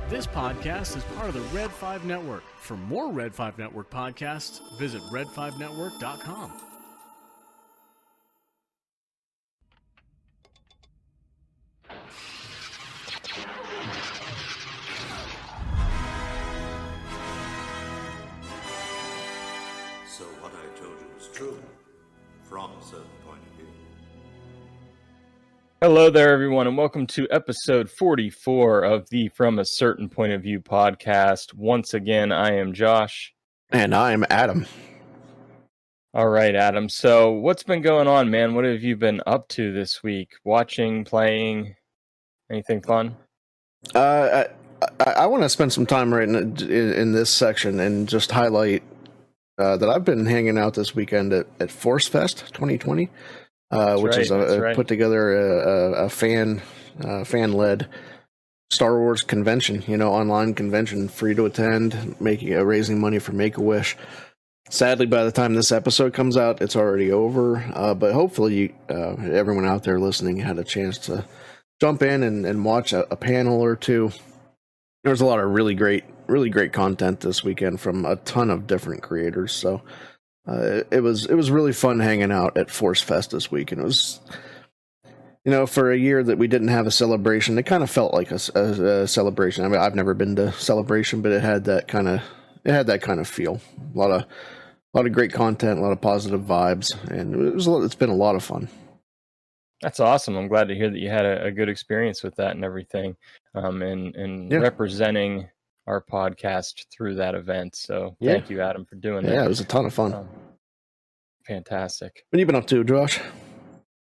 This podcast is part of the Red5 Network. For more Red5 Network podcasts, visit red5network.com. So what I told you was true, from a certain point of view. Hello there, everyone, and welcome to episode 44 of the From a Certain Point of View podcast. Once again, I am Josh. And I'm Adam. All right, Adam. So what's been going on, man? What have you been up to this week? Watching, playing, anything fun? I want to spend some time right in this section and just highlight that I've been hanging out this weekend at Force Fest 2020, which is put together a fan-led Star Wars convention, online convention, free to attend, raising money for Make-A-Wish. Sadly, by the time this episode comes out, it's already over. But hopefully, everyone out there listening had a chance to jump in and watch a panel or two. There's a lot of really great content this weekend from a ton of different creators. So it was really fun hanging out at Force Fest this week, and it was, for a year that we didn't have a celebration, it kind of felt like a celebration. I mean, I've never been to Celebration, but it had that kind of feel. A lot of great content, a lot of positive vibes, and it's been a lot of fun. That's awesome. I'm glad to hear that you had a good experience with that and everything, and representing our podcast through that event. So thank you, Adam, for doing that. Yeah, it was a ton of fun. Fantastic. What have you been up to, Josh?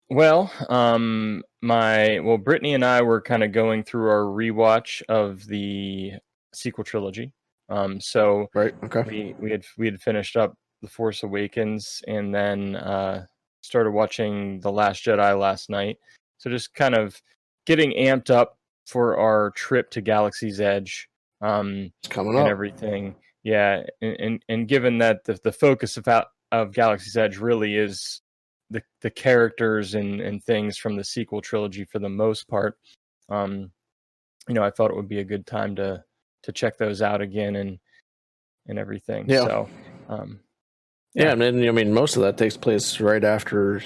Well, Brittany and I were kind of going through our rewatch of the sequel trilogy. So right, okay. we had finished up The Force Awakens and then started watching The Last Jedi last night. So just kind of getting amped up for our trip to Galaxy's Edge. It's coming and up. Everything. Yeah, and given that the focus of Galaxy's Edge really is the characters and things from the sequel trilogy for the most part, I thought it would be a good time to check those out again and everything. Yeah. So, and I mean, most of that takes place right after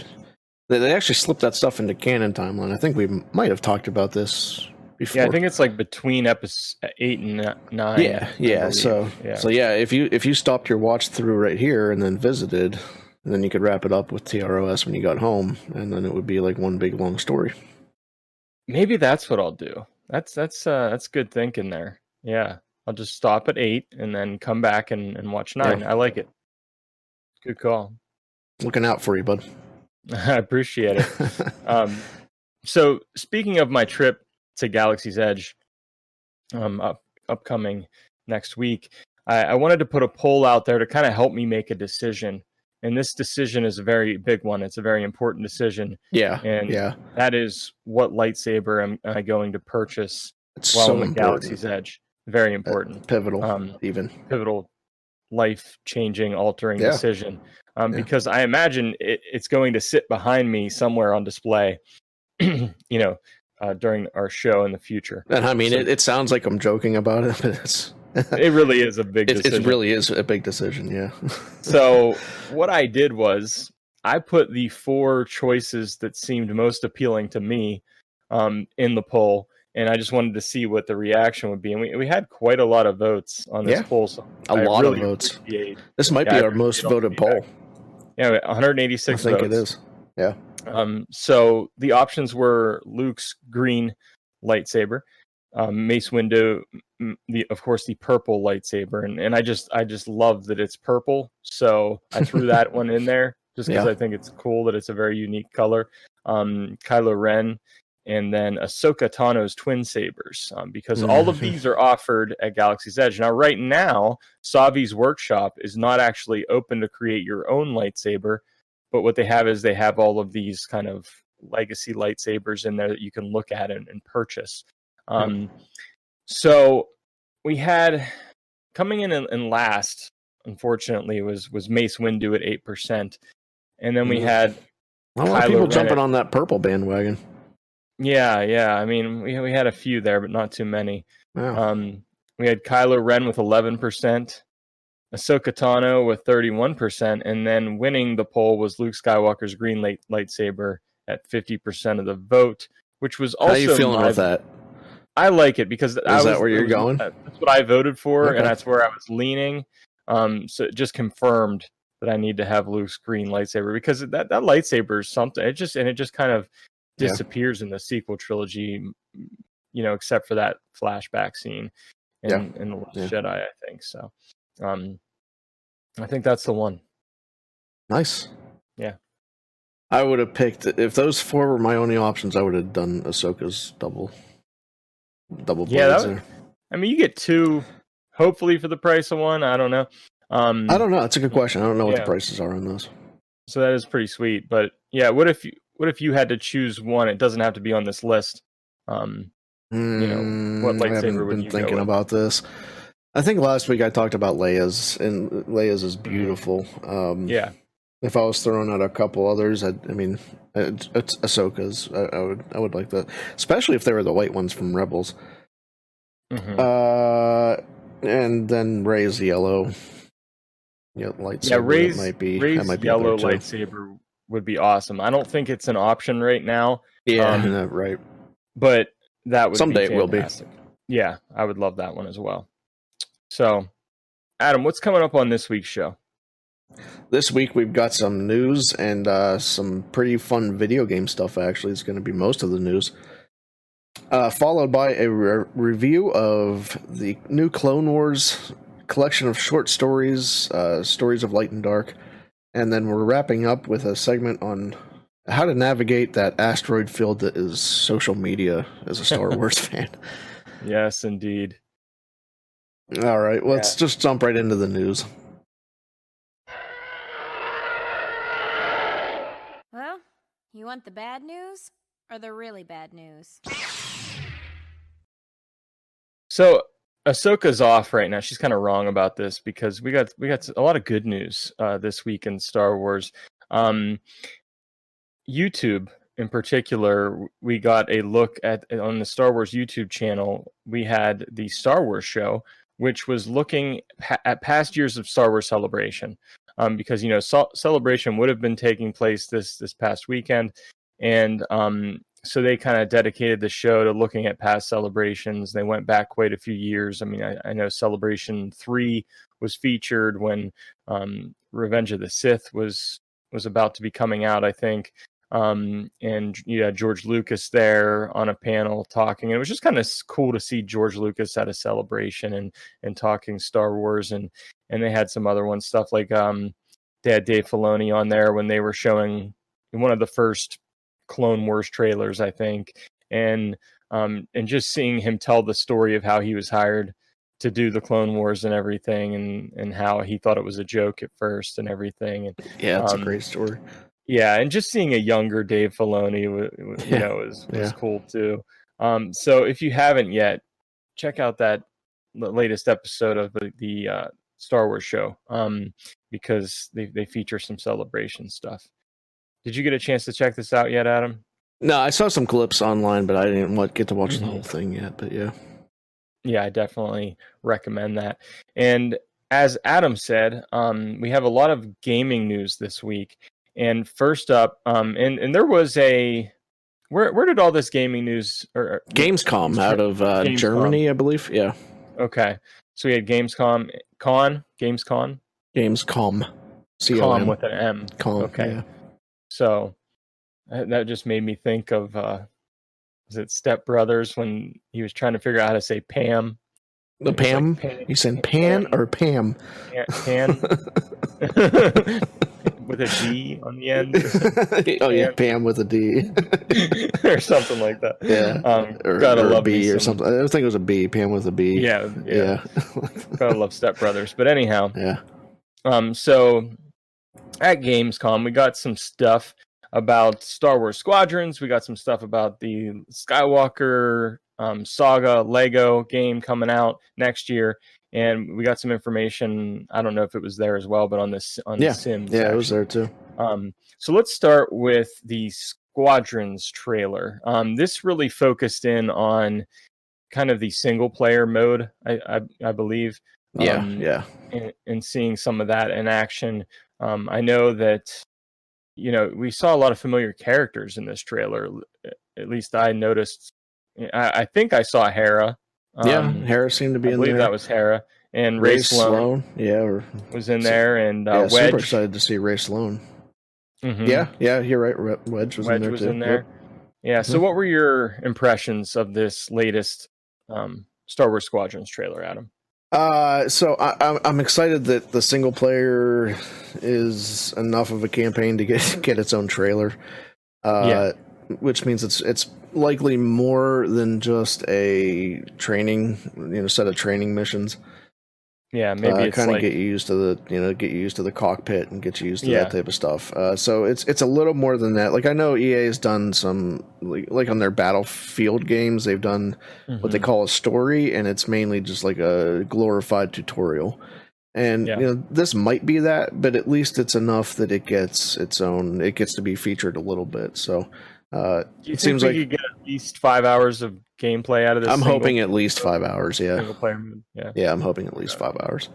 they actually slipped that stuff into canon timeline. I think we might have talked about this before. Yeah, I think it's like between episode 8 and 9. Yeah. So if you stopped your watch through right here and then visited, and then you could wrap it up with TROS when you got home, and then it would be like one big long story. Maybe that's what I'll do. That's good thinking there. Yeah, I'll just stop at 8 and then come back and watch 9. Yeah. I like it. Good call. Looking out for you, bud. I appreciate it. So speaking of my trip to Galaxy's Edge, upcoming next week, I wanted to put a poll out there to kind of help me make a decision. And this decision is a very big one. It's a very important decision. Yeah. And that is, what lightsaber am I going to purchase it's while so I'm at Galaxy's Edge? Very important. Pivotal. Life-changing, altering decision. Because I imagine it's going to sit behind me somewhere on display, during our show in the future. And I mean, it sounds like I'm joking about it, but it really is a big decision. It really is a big decision, yeah. So what I did was I put the 4 choices that seemed most appealing to me in the poll, and I just wanted to see what the reaction would be. And we had quite a lot of votes on this poll. So a lot of votes. This might be our most voted poll. Yeah, 186 votes. I think it is. Yeah. So the options were Luke's green lightsaber, Mace Windu, of course the purple lightsaber, and I just love that it's purple, so I threw that one in there just because I think it's cool that it's a very unique color. Kylo Ren, and then Ahsoka Tano's twin sabers, because all of these are offered at Galaxy's Edge. Now, right now, Savi's Workshop is not actually open to create your own lightsaber, but what they have is they have all of these kind of legacy lightsabers in there that you can look at and purchase. So we had, coming in last, unfortunately, was Mace Windu at 8%. And then we had a lot of people jumping on that purple bandwagon. Yeah. I mean, we had a few there, but not too many. Yeah. We had Kylo Ren with 11%, Ahsoka Tano with 31%, and then winning the poll was Luke Skywalker's green lightsaber at 50% of the vote, which was also How you feeling with that? I like it because Is that where you're going? That's what I voted for, Okay. and that's where I was leaning. So it just confirmed that I need to have Luke's green lightsaber because that lightsaber is something. It just kind of disappears in the sequel trilogy, except for that flashback scene in the Last Jedi, I think. So, I think that's the one. Nice. Yeah. I would have picked, if those 4 were my only options, I would have done Ahsoka's double blades there. I mean, you get 2, hopefully for the price of 1. I don't know. I don't know. It's a good question. I don't know what the prices are on those. So that is pretty sweet. But yeah, what if you had to choose one? It doesn't have to be on this list. What lightsaber would you go with? I've been thinking about this. I think last week I talked about Leia's, and Leia's is beautiful. If I was throwing out a couple others, it's Ahsoka's. I would like that, especially if they were the white ones from Rebels. Mm-hmm. And then Rey's yellow. Lightsaber. Yeah, Rey's might be yellow lightsaber would be awesome. I don't think it's an option right now. Yeah, right. But that would someday be it will be. Yeah, I would love that one as well. So, Adam, what's coming up on this week's show? This week we've got some news and some pretty fun video game stuff. Actually, it's going to be most of the news. Followed by a review of the new Clone Wars collection of short stories, Stories of Light and Dark. And then we're wrapping up with a segment on how to navigate that asteroid field that is social media as a Star Wars fan. Yes, indeed. All right, let's just jump right into the news. Well, you want the bad news or the really bad news? So Ahsoka's off right now. She's kind of wrong about this because we got a lot of good news this week in Star Wars. YouTube in particular, we got a look on the Star Wars YouTube channel. We had the Star Wars show, which was looking at past years of Star Wars Celebration, because Celebration would have been taking place this past weekend, and so they kind of dedicated the show to looking at past celebrations. They went back quite a few years. I mean, I know Celebration 3 was featured when Revenge of the Sith was about to be coming out, I think. And you had George Lucas there on a panel talking. And it was just kind of cool to see George Lucas at a celebration and talking Star Wars. And they had some other ones, stuff like they had Dave Filoni on there when they were showing one of the first Clone Wars trailers, I think. And just seeing him tell the story of how he was hired to do the Clone Wars and everything, and how he thought it was a joke at first and everything. And yeah, it's a great story. Yeah, and just seeing a younger Dave Filoni, was cool too. So if you haven't yet, check out the latest episode of the Star Wars show, because they feature some celebration stuff. Did you get a chance to check this out yet, Adam? No, I saw some clips online, but I didn't get to watch the whole thing yet. But yeah. Yeah, I definitely recommend that. And as Adam said, we have a lot of gaming news this week. And first up, and there was where did all this gaming news or Gamescom out of Gamescom. Germany, I believe. Yeah. Okay, so we had Gamescom, Gamescom, Com with an M. Com. Okay. Yeah. So that just made me think of was it Step Brothers when he was trying to figure out how to say Pam? The Pam? Like, you said Pan or Pam? Pan. With a D on the end. Yeah, Pam with a D. Or something like that. Yeah. Gotta love B or something. I think it was a B, Pam with a B. Yeah. Gotta love Step Brothers. But anyhow. Yeah. So at Gamescom, we got some stuff about Star Wars Squadrons. We got some stuff about the Skywalker Saga Lego game coming out next year. And we got some information. I don't know if it was there as well, but on the Sims. Yeah, it was there too. So let's start with the Squadrons trailer. This really focused in on kind of the single player mode, I believe. Yeah. And seeing some of that in action. I know that, we saw a lot of familiar characters in this trailer. At least I noticed. I think I saw Hera. Hera seemed to be I in believe there. that was Hera. And Ray Sloan was in there, and Super Wedge. excited to see Ray Sloan. Mm-hmm. Yeah, you're right. Wedge was in there too. Yep. Yeah. So, what were your impressions of this latest Star Wars Squadrons trailer, Adam? So I'm excited that the single player is enough of a campaign to get its own trailer. Which means it's likely more than just a training, set of training missions. Yeah, maybe it's kind of like, get you used to the cockpit and get you used to that type of stuff. So it's a little more than that. Like, I know EA has done some, like on their Battlefield games, they've done what they call a story, and it's mainly just like a glorified tutorial. And this might be that, but at least it's enough that it gets to be featured a little bit. So do you think we could get at least 5 hours of gameplay out of this? I'm hoping at least 5 hours. Single player mode. Yeah, I'm hoping at least 5 hours.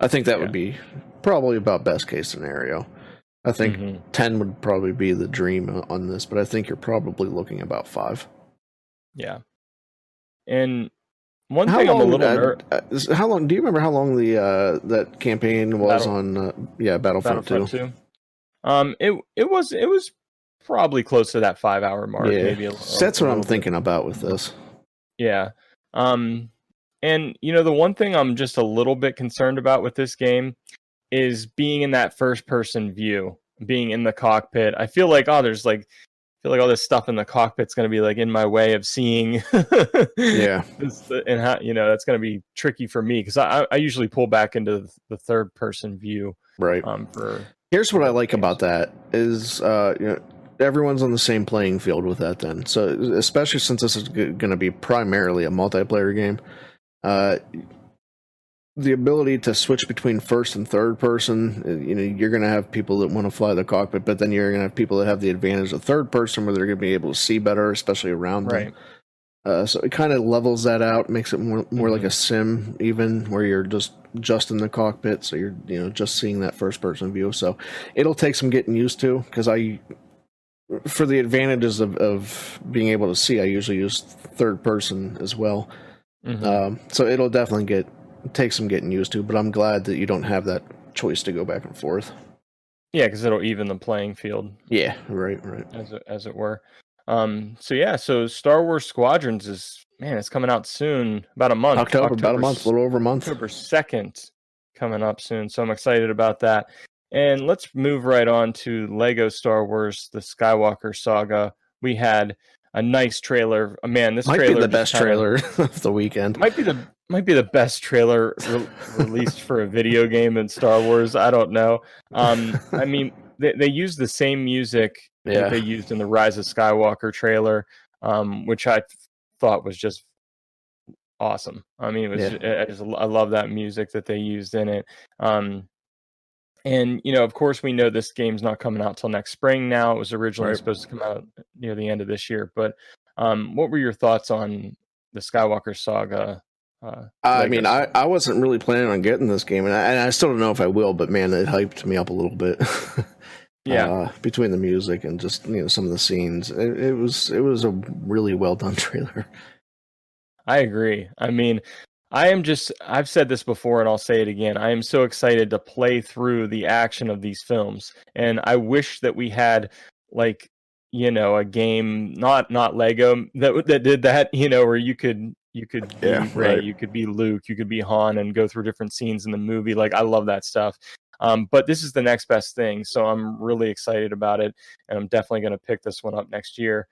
I think that would be probably about best case scenario. I think 10 would probably be the dream on this, but I think you're probably looking about 5. Yeah. And one thing I'm a little how long? Do you remember how long the that campaign was on? Battlefront 2. It was probably close to that 5 hour mark. Yeah, maybe that's what I'm thinking about with this. Yeah. And the one thing I'm just a little bit concerned about with this game is being in that first person view, being in the cockpit. I feel like all this stuff in the cockpit's going to be like in my way of seeing. And how, that's going to be tricky for me, because I usually pull back into the third person view. Right. Here's what I like about that is everyone's on the same playing field with that then. So especially since this is going to be primarily a multiplayer game, the ability to switch between first and third person, you're going to have people that want to fly the cockpit, but then you're going to have people that have the advantage of third person where they're going to be able to see better, especially around them. So it kind of levels that out, makes it more like a sim, even where you're just in the cockpit, so you're just seeing that first person view. So it'll take some getting used to, because for the advantages of being able to see, I usually use third person as well. So it'll definitely take some getting used to, but I'm glad that you don't have that choice to go back and forth. Yeah, because it'll even the playing field. Yeah, right. As it were. So Star Wars Squadrons it's coming out soon, about a month. About a month, a little over a month. October 2nd coming up soon, so I'm excited about that. And let's move right on to Lego Star Wars: The Skywalker Saga. We had a nice trailer. Man, this might trailer be the best trailer of the weekend. Might be the best trailer released for a video game in Star Wars. I don't know. I mean, they used the same music that they used in the Rise of Skywalker trailer, which I thought was just awesome. I mean, it was I love that music that they used in it. And of course, we know this game's not coming out till next spring. Now, it was originally supposed to come out near the end of this year. But what were your thoughts on the Skywalker Saga? I mean, I wasn't really planning on getting this game, and I still don't know if I will. But man, it hyped me up a little bit. Between the music and just some of the scenes, it was a really well done trailer. I agree. I mean, I've said this before and I'll say it again. I am so excited to play through the action of these films. And I wish that we had a game, not Lego that did that, where you could be Rey, you could be Luke, you could be Han and go through different scenes in the movie. Like, I love that stuff. But this is the next best thing. So I'm really excited about it. And I'm definitely going to pick this one up next year.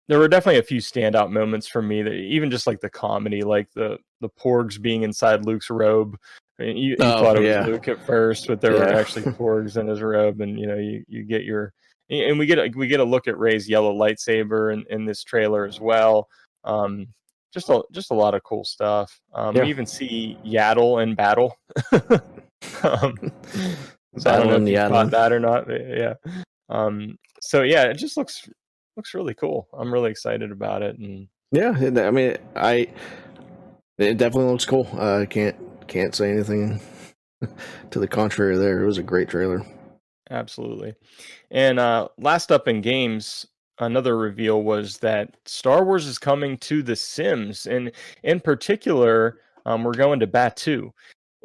There were definitely a few standout moments for me, that even just like the comedy, like the porgs being inside Luke's robe. I mean, you thought it was Luke at first, but there were actually porgs in his robe, and you get and we get a look at Rey's yellow lightsaber in this trailer as well. Just a lot of cool stuff. We even see Yaddle in battle. So I don't know if you caught that or not. But So yeah, it just looks really cool. I'm really excited about it, and Yeah, I mean, it definitely looks cool. I can't say anything to the contrary. There, it was a great trailer. absolutely. And last up in games, another reveal was that Star Wars is coming to The Sims, and in particular, we're going to Batu.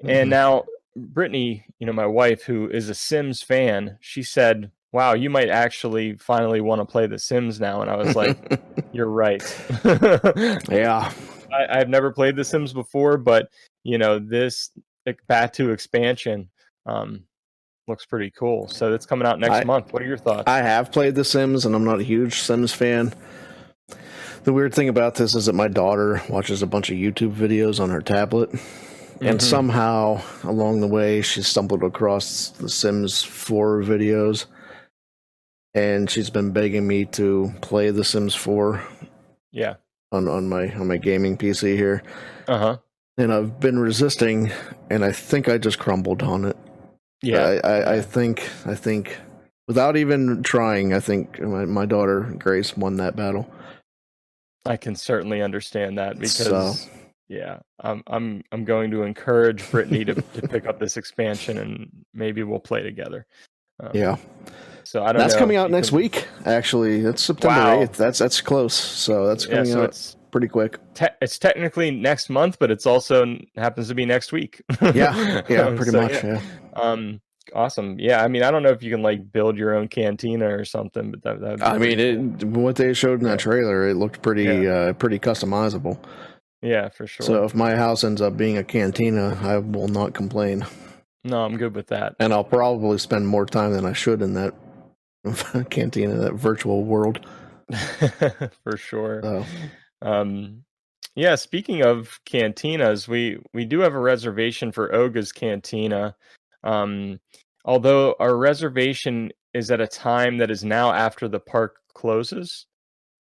And now, Brittany, my wife, who is a Sims fan, she said, "Wow, you might actually finally want to play The Sims now." And I was like, "You're right." Yeah, I've never played The Sims before, but this Batu expansion looks pretty cool. So it's coming out next month. What are your thoughts? I have played The Sims, and I'm not a huge Sims fan. The weird thing about this is that my daughter watches a bunch of YouTube videos on her tablet, and somehow along the way she stumbled across the Sims 4 videos, and she's been begging me to play The Sims 4. Yeah. On my gaming PC here. And I've been resisting, and I think I just crumbled on it. Yeah. I think without even trying, I think my daughter Grace won that battle. I can certainly understand that, because yeah, I'm going to encourage Brittany to pick up this expansion, and maybe we'll play together. Yeah. So I don't know. That's coming out next week. Actually, it's September 8th. That's close. So that's coming out. It's pretty quick. It's technically next month, but it's also happens to be next week. Yeah, pretty much. Yeah. Awesome. Yeah, I mean, I don't know if you can build your own cantina or something, but that I mean, what they showed in that trailer, it looked pretty pretty customizable. Yeah, for sure. So if my house ends up being a cantina, I will not complain. No, I'm good with that. And I'll probably spend more time than I should in that cantina, that virtual world. For sure. So. Yeah, speaking of cantinas, we do have a reservation for Oga's Cantina. Although our reservation is at a time that is now after the park closes,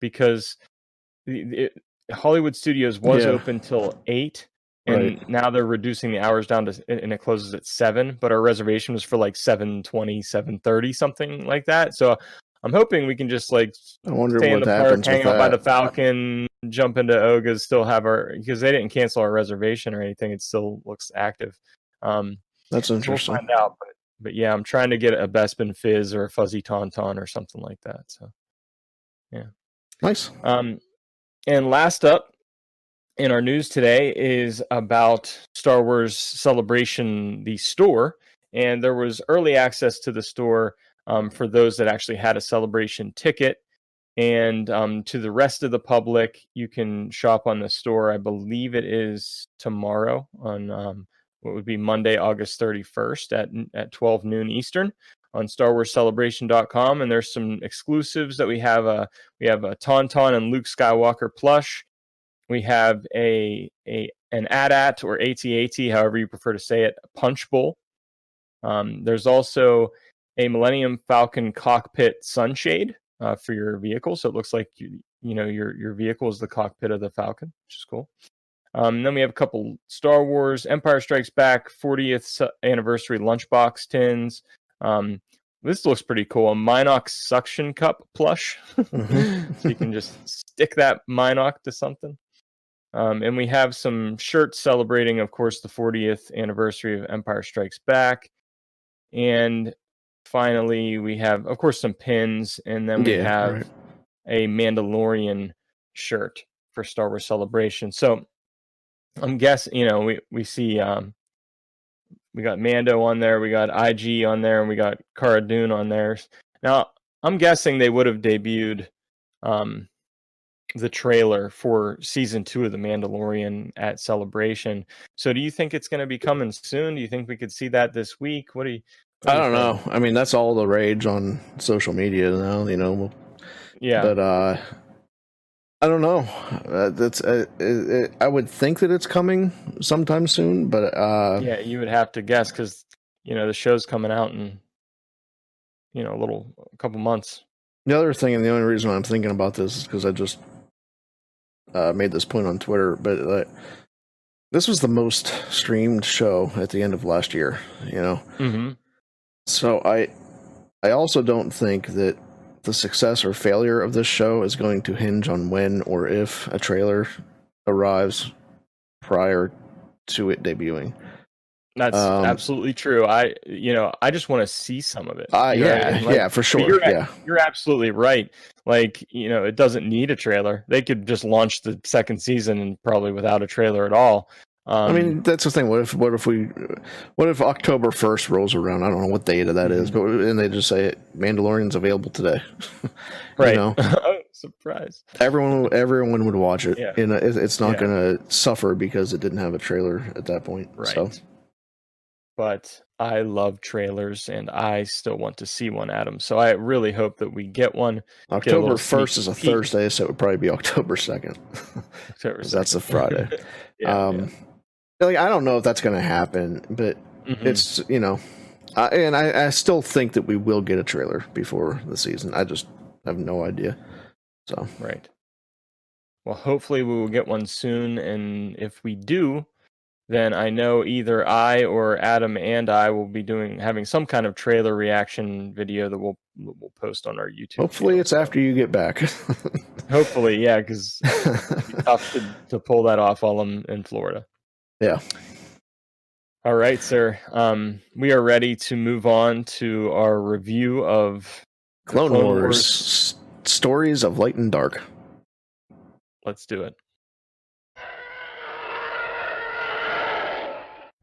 because Hollywood Studios was open till 8, and now they're reducing the hours down to, and it closes at 7, but our reservation was for 7:20, 7:30, something like that. So I'm hoping we can just stay in the park, hang out by the Falcon, jump into Oga's, still have because they didn't cancel our reservation or anything. It still looks active. That's interesting. We'll find out, but yeah, I'm trying to get a Bespin Fizz or a Fuzzy Tauntaun or something like that. So yeah, nice. And last up in our news today is about Star Wars Celebration, the store, and there was early access to the store for those that actually had a Celebration ticket, and to the rest of the public, you can shop on the store. I believe it is tomorrow on what would be Monday, August 31st at 12 noon Eastern on StarWarsCelebration.com, and there's some exclusives that we have. We have a Tauntaun and Luke Skywalker plush. We have an AT-AT or AT-AT, however you prefer to say it, punch bowl. There's also a Millennium Falcon cockpit sunshade for your vehicle, so it looks like your vehicle is the cockpit of the Falcon, which is cool. Then we have a couple Star Wars Empire Strikes Back 40th anniversary lunchbox tins. This looks pretty cool. A Minox suction cup plush. So you can just stick that Minox to something. And we have some shirts celebrating, of course, the 40th anniversary of Empire Strikes Back. And finally, we have, of course, some pins. And then we have a Mandalorian shirt for Star Wars Celebration. So I'm guessing, we see we got Mando on there, we got IG on there, and we got Cara Dune on there. Now, I'm guessing they would have debuted the trailer for season 2 of The Mandalorian at Celebration. So do you think it's going to be coming soon? Do you think we could see that this week? What do you I don't know. I mean, that's all the rage on social media now, Yeah. But I don't know. I would think that it's coming sometime soon, but yeah, you would have to guess, because the show's coming out in a couple months. The other thing, and the only reason I'm thinking about this is because I just made this point on Twitter, but this was the most streamed show at the end of last year. Mm-hmm. So I also don't think that the success or failure of this show is going to hinge on when or if a trailer arrives prior to it debuting. That's absolutely true. I just want to see some of it. You know what I mean? Yeah, for sure. You're absolutely right. Like, it doesn't need a trailer. They could just launch the second season and probably without a trailer at all. I mean, that's the thing. What if October 1st rolls around? I don't know what date that is, but and they just say Mandalorian's available today. Right. Surprise. Everyone would watch it. Yeah. It's not going to suffer because it didn't have a trailer at that point. Right. So. But I love trailers, and I still want to see one, Adam. So I really hope that we get one. October 1st is a Thursday, so it would probably be October 2nd. That's a Friday. Like, I don't know if that's going to happen, but it's, and I still think that we will get a trailer before the season. I just have no idea. So right. Well, hopefully we will get one soon, and if we do, then I know either I or Adam and I will be having some kind of trailer reaction video that we'll post on our YouTube. Hopefully, it's after you get back. Hopefully, yeah, because it's tough to pull that off while I'm in Florida. Yeah. All right, sir. We are ready to move on to our review of Clone Wars Stories of Light and Dark. Let's do it.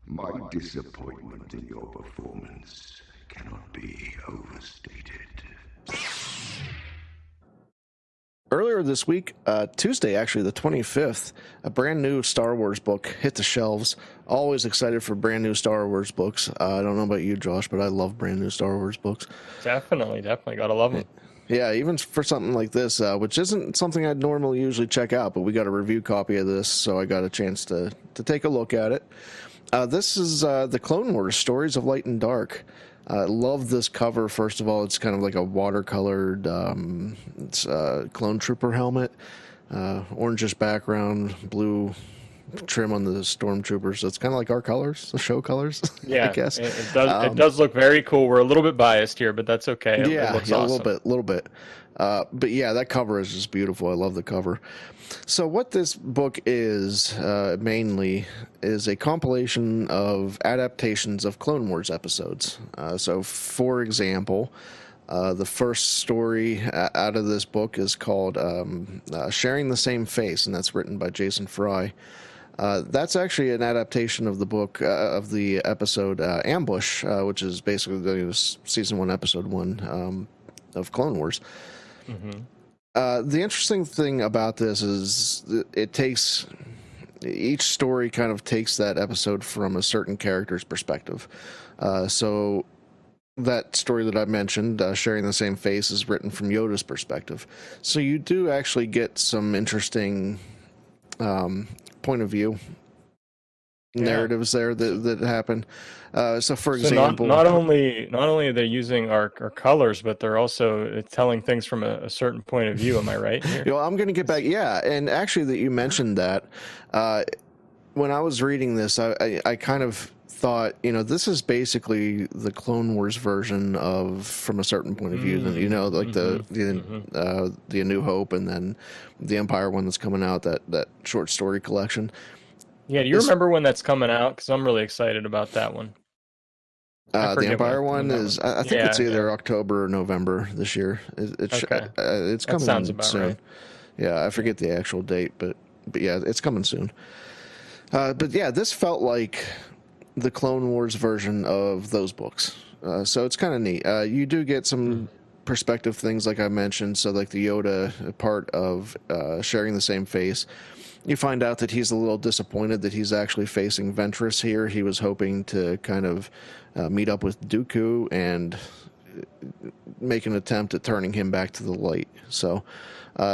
My disappointment in your performance cannot be overstated. Earlier this week, Tuesday, actually, the 25th, a brand new Star Wars book hit the shelves. Always excited for brand new Star Wars books. I don't know about you, Josh, but I love brand new Star Wars books. Definitely. Gotta love them. Yeah, even for something like this, which isn't something I'd normally usually check out, but we got a review copy of this, so I got a chance to take a look at it. This is the Clone Wars Stories of Light and Dark. Love this cover. First of all, it's kind of like a watercolored it's clone trooper helmet, orangish background, blue trim on the stormtroopers. So it's kind of like our colors, the show colors. Yeah, I guess it does. It does look very cool. We're a little bit biased here, but that's okay. Yeah, it looks awesome. a little bit. But yeah, that cover is just beautiful. I love the cover. So what this book is mainly is a compilation of adaptations of Clone Wars episodes. So, for example, the first story out of this book is called Sharing the Same Face, and that's written by Jason Fry. That's actually an adaptation of the book, of the episode Ambush, which is basically the season 1, episode 1 of Clone Wars. Mm-hmm. The interesting thing about this is it takes each story kind of takes that episode from a certain character's perspective. So that story that I mentioned, Sharing the Same Face, is written from Yoda's perspective. So you do actually get some interesting point of view narratives there that happen. So for example, not only are they using our colors, but they're also telling things from a certain point of view. Am I right? I'm going to get back. Yeah, and actually, that you mentioned that when I was reading this, I kind of thought, this is basically the Clone Wars version of From a Certain Point of View. Like the A New Hope, and then the Empire one that's coming out, that short story collection. Yeah, do you remember when that's coming out? Because I'm really excited about that one. The Empire one is, I think it's either October or November this year. It's coming soon. Right. Yeah, I forget the actual date, but yeah, it's coming soon. But yeah, this felt like the Clone Wars version of those books. So it's kind of neat. You do get some perspective things, like I mentioned. So like the Yoda part of Sharing the Same Face. You find out that he's a little disappointed that he's actually facing Ventress here. He was hoping to kind of meet up with Dooku and make an attempt at turning him back to the light. So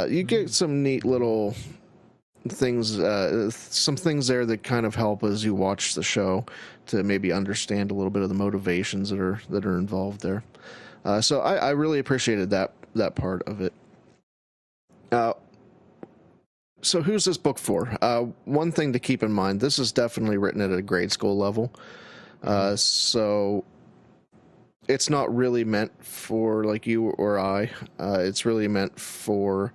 you get some neat little things, some things there that kind of help as you watch the show to maybe understand a little bit of the motivations that are involved there. So I really appreciated that part of it. So who's this book for? One thing to keep in mind, this is definitely written at a grade school level. So it's not really meant for like you or I. It's really meant for,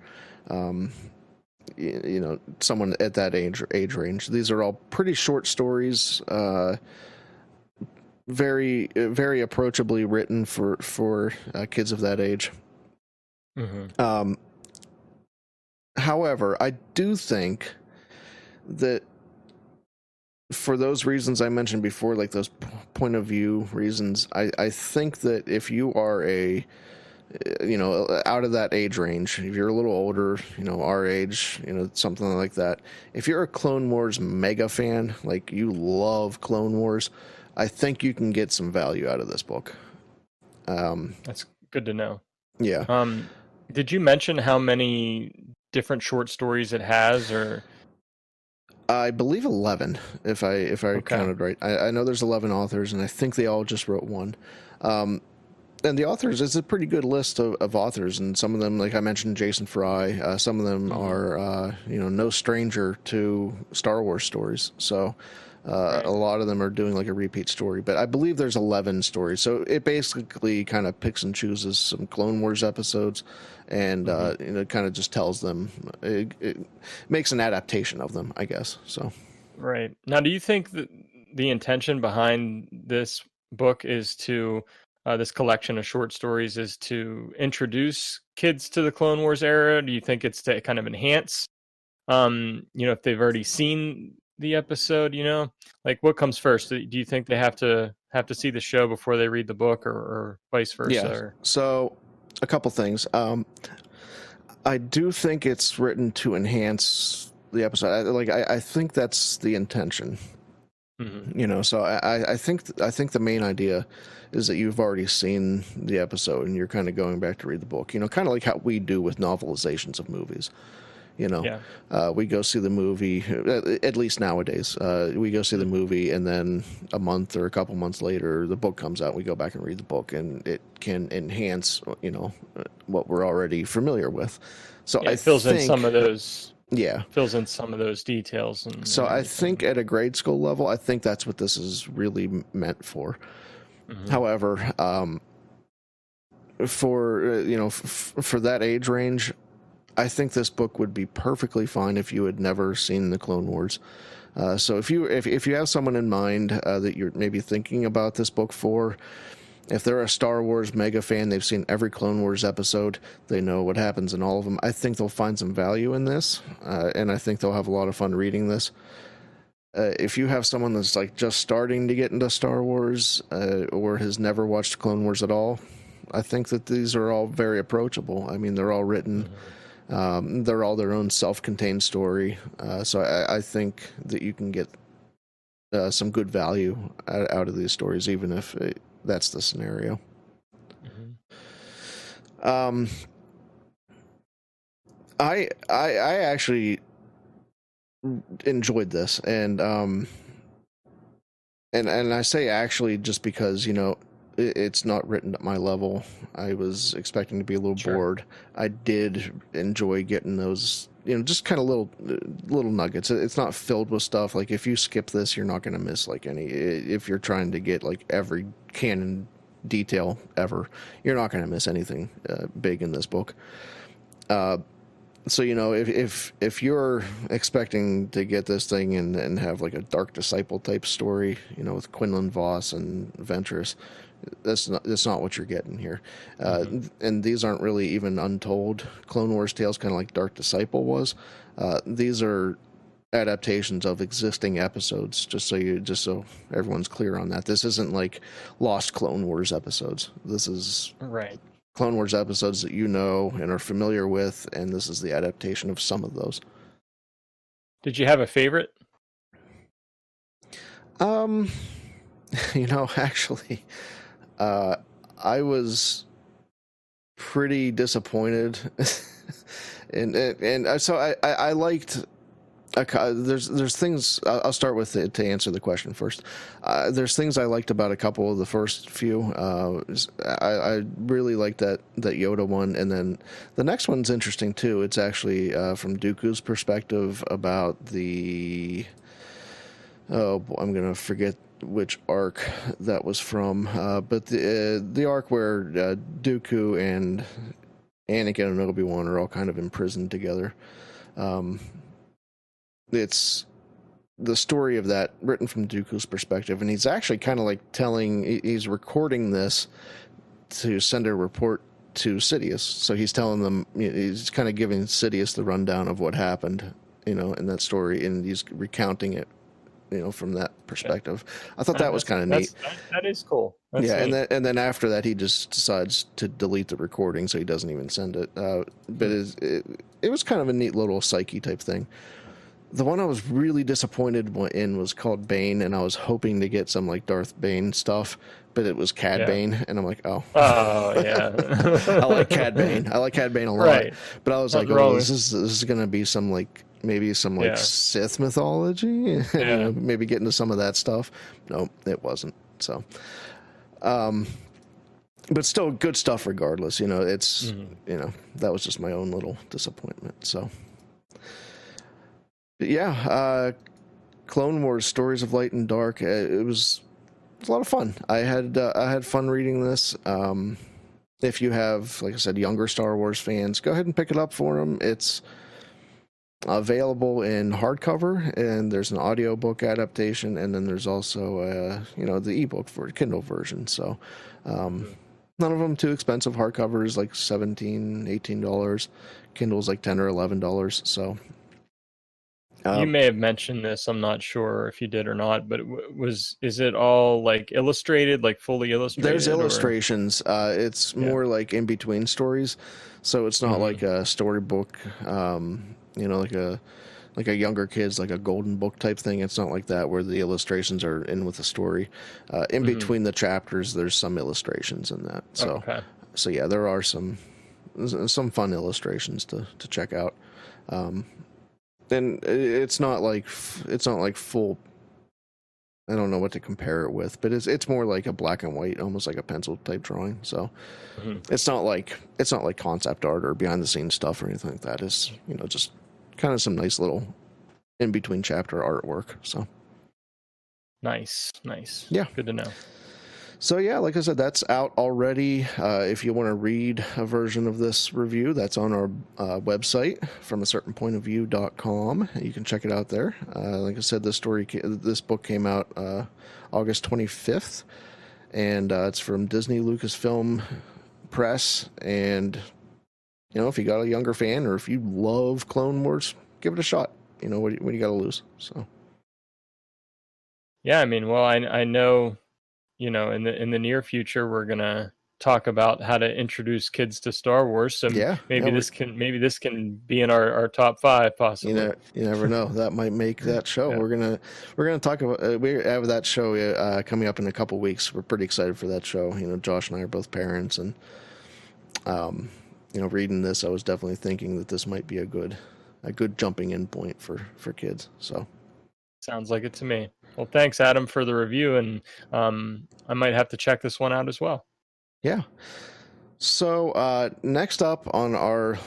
someone at that age range. These are all pretty short stories, very very approachably written for kids of that age. Mm-hmm. However, I do think that for those reasons I mentioned before, like those point of view reasons, I think that if you are out of that age range, if you're a little older, our age, something like that, if you're a Clone Wars mega fan, like you love Clone Wars, I think you can get some value out of this book. That's good to know. Yeah. Did you mention how many different short stories it has, or? I believe 11, if I counted right. I know there's 11 authors, and I think they all just wrote one. And the authors, it's a pretty good list of authors, and some of them, like I mentioned, Jason Fry, some of them are, no stranger to Star Wars stories. So a lot of them are doing like a repeat story, but I believe there's 11 stories. So it basically kind of picks and chooses some Clone Wars episodes, and kind of just tells them, it makes an adaptation of them, I guess. So, right. Now, do you think that the intention behind this book is to this collection of short stories is to introduce kids to the Clone Wars era? Do you think it's to kind of enhance, if they've already seen the episode, like what comes first? Do you think they have to see the show before they read the book, or vice versa? Yeah. So a couple things. I do think it's written to enhance the episode. I think that's the intention. Mm-hmm. So I think the main idea is that you've already seen the episode and you're kind of going back to read the book. Kind of like how we do with novelizations of movies. We go see the movie, at least nowadays. We go see the movie, and then a month or a couple months later, the book comes out. And we go back and read the book, and it can enhance, what we're already familiar with. So it fills in some of those. Yeah, fills in some of those details. So I think at a grade school level, I think that's what this is really meant for. Mm-hmm. However, for that age range, I think this book would be perfectly fine if you had never seen the Clone Wars. So if you have someone in mind that you're maybe thinking about this book for, if they're a Star Wars mega fan, they've seen every Clone Wars episode, they know what happens in all of them, I think they'll find some value in this, and I think they'll have a lot of fun reading this. If you have someone that's like just starting to get into Star Wars or has never watched Clone Wars at all, I think that these are all very approachable. I mean, they're all written... they're all their own self-contained story. So I think that you can get some good value out of these stories, even if that's the scenario. Mm-hmm. I actually enjoyed this, and I say actually just because, it's not written at my level. I was expecting to be a little bored. I did enjoy getting those, just kind of little nuggets. It's not filled with stuff. Like if you skip this, you're not going to miss like any. If you're trying to get like every canon detail ever, you're not going to miss anything big in this book. So if you're expecting to get this thing and have like a Dark Disciple type story, with Quinlan Voss and Ventress, that's not what you're getting here. And these aren't really even untold Clone Wars tales, kind of like Dark Disciple was. These are adaptations of existing episodes, just so everyone's clear on that. This isn't like Lost Clone Wars episodes. This is right. Clone Wars episodes that you know and are familiar with, and this is the adaptation of some of those. Did you have a favorite? Actually, I was pretty disappointed, and so I liked. There's things. I'll start with it to answer the question first. There's things I liked about a couple of the first few. I really liked that Yoda one, and then the next one's interesting too. It's actually from Dooku's perspective about the. Oh, I'm gonna forget which arc that was from, but the arc where Dooku and Anakin and Obi-Wan are all kind of imprisoned together. It's the story of that written from Dooku's perspective, and he's actually kind of like he's recording this to send a report to Sidious. So he's telling them, he's kind of giving Sidious the rundown of what happened, in that story, and he's recounting it, from that perspective. I thought that was kind of neat. That is cool. That's neat. And then after that, he just decides to delete the recording, so he doesn't even send it. But it was kind of a neat little psyche type thing. The one I was really disappointed in was called Bane, and I was hoping to get some like Darth Bane stuff, but it was Cad Bane, and I'm like, oh. Oh, yeah. I like Cad Bane. I like Cad Bane a lot. Right. But I was like, this is going to be some like, maybe some like Sith mythology, maybe get into some of that stuff. No, it wasn't. So, but still good stuff regardless. It's, that was just my own little disappointment. So. Yeah, Clone Wars: Stories of Light and Dark. It was a lot of fun. I had fun reading this. If you have, like I said, younger Star Wars fans, go ahead and pick it up for them. It's available in hardcover, and there's an audiobook adaptation, and then there's also the ebook for Kindle version. So none of them too expensive. Hardcover is like $17, $18. Kindle's like $10 or $11. So. You may have mentioned this. I'm not sure if you did or not, but is it all like illustrated, like fully illustrated? There's illustrations. It's more like in between stories, so it's not like a storybook. Like a younger kids, like a golden book type thing. It's not like that where the illustrations are in with the story. In between the chapters, there's some illustrations in that. So yeah, there are some fun illustrations to check out. And it's not like full. I don't know what to compare it with, but it's more like a black and white, almost like a pencil type drawing. So it's not like concept art or behind the scenes stuff or anything like that. It's just kind of some nice little in between chapter artwork. So nice. Yeah, good to know. So yeah, like I said, that's out already. If you want to read a version of this review, that's on our website, FromACertainPointOfView.com. You can check it out there. Like I said, this book came out August 25th, and it's from Disney Lucasfilm Press. And if you got a younger fan, or if you love Clone Wars, give it a shot. What do you got to lose? So yeah, I mean, well, I know. In the near future, we're gonna talk about how to introduce kids to Star Wars. So maybe this can be in our top 5 possibly. You never know. That might make that show. Yeah. We're gonna talk about we have that show coming up in a couple weeks. We're pretty excited for that show. Josh and I are both parents, and reading this, I was definitely thinking that this might be a good jumping in point for kids. So sounds like it to me. Well, thanks, Adam, for the review, and I might have to check this one out as well. Yeah. So next up on our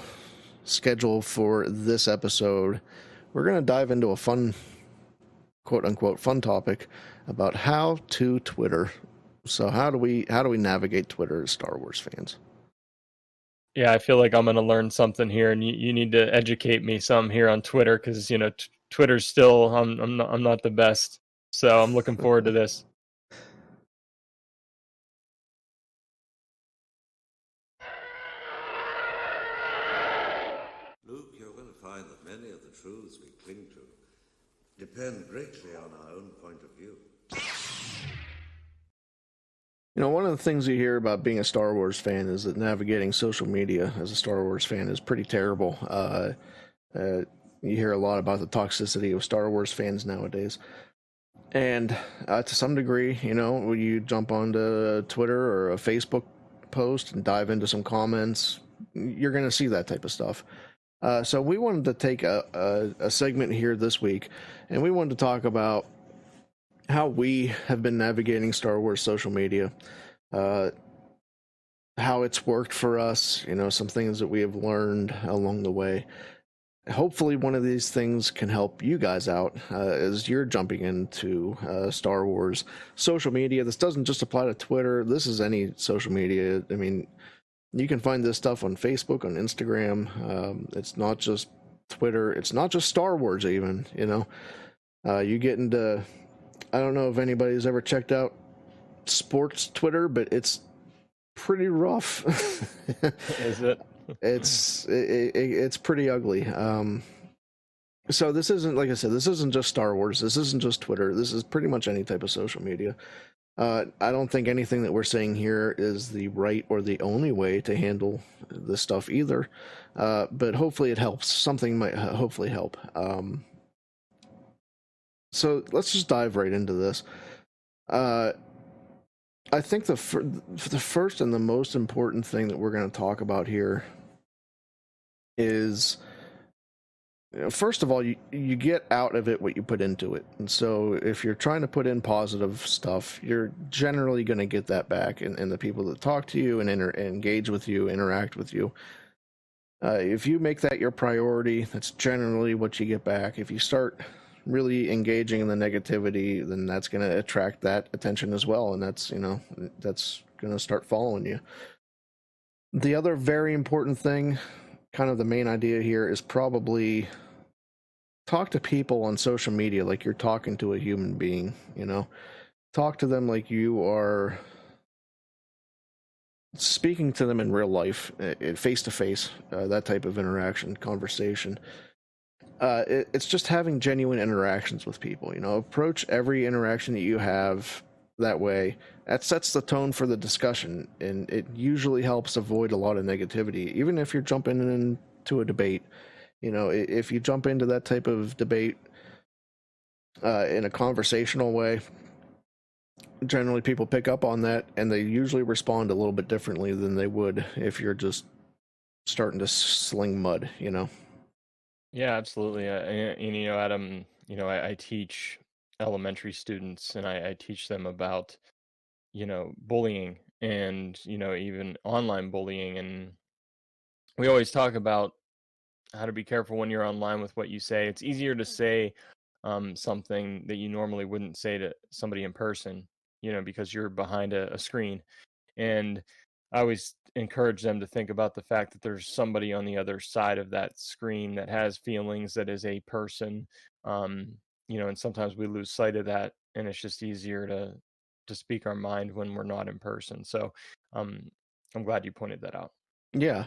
schedule for this episode, we're going to dive into a fun, quote-unquote, fun topic about how to Twitter. So how do we navigate Twitter as Star Wars fans? Yeah, I feel like I'm going to learn something here, and you need to educate me some here on Twitter, because Twitter's still I'm not the best. So I'm looking forward to this. Luke, you're going to find that many of the truths we cling to depend greatly on our own point of view. One of the things you hear about being a Star Wars fan is that navigating social media as a Star Wars fan is pretty terrible. You hear a lot about the toxicity of Star Wars fans nowadays. And to some degree, when you jump onto Twitter or a Facebook post and dive into some comments, you're going to see that type of stuff. So we wanted to take a segment here this week, and we wanted to talk about how we have been navigating Star Wars social media, how it's worked for us, some things that we have learned along the way. hopefully one of these things can help you guys out as you're jumping into Star Wars social media. This doesn't just apply to Twitter. This is any social media. I mean, you can find this stuff on Facebook, on Instagram. It's not just Twitter. It's not just Star Wars even, you know. You get into, I don't know if anybody's ever checked out sports Twitter, but it's pretty rough. Is it? It's pretty ugly. So this isn't, like I said, this isn't just Star Wars. This isn't just Twitter. This is pretty much any type of social media. I don't think anything that we're saying here is the right or the only way to handle this stuff either. But hopefully it helps. Something might hopefully help. So let's just dive right into this. I think the first and the most important thing that we're going to talk about here is, you know, first of all, you get out of it what you put into it. And so if you're trying to put in positive stuff, you're generally going to get that back in the people that talk to you and engage with you, interact with you. If you make that your priority, that's generally what you get back. If you start really engaging in the negativity, then that's going to attract that attention as well. And that's, you know, that's going to start following you. The other very important thing, kind of the main idea here, is probably talk to people on social media like you're talking to a human being, you know. Talk to them like you are speaking to them in real life, face to face, that type of interaction, conversation. It's just having genuine interactions with people, you know. Approach every interaction that you have that way. That sets the tone for the discussion, and it usually helps avoid a lot of negativity. Even if you're jumping into a debate, you know, if you jump into that type of debate in a conversational way, generally people pick up on that, and they usually respond a little bit differently than they would if you're just starting to sling mud, you know. Yeah, absolutely. And, you know, Adam, you know, I teach elementary students, and I teach them about, you know, bullying and, you know, even online bullying. And we always talk about how to be careful when you're online with what you say. It's easier to say something that you normally wouldn't say to somebody in person, you know, because you're behind a screen. And I always encourage them to think about the fact that there's somebody on the other side of that screen that has feelings, that is a person, you know, and sometimes we lose sight of that, and it's just easier to speak our mind when we're not in person. So I'm glad you pointed that out. Yeah.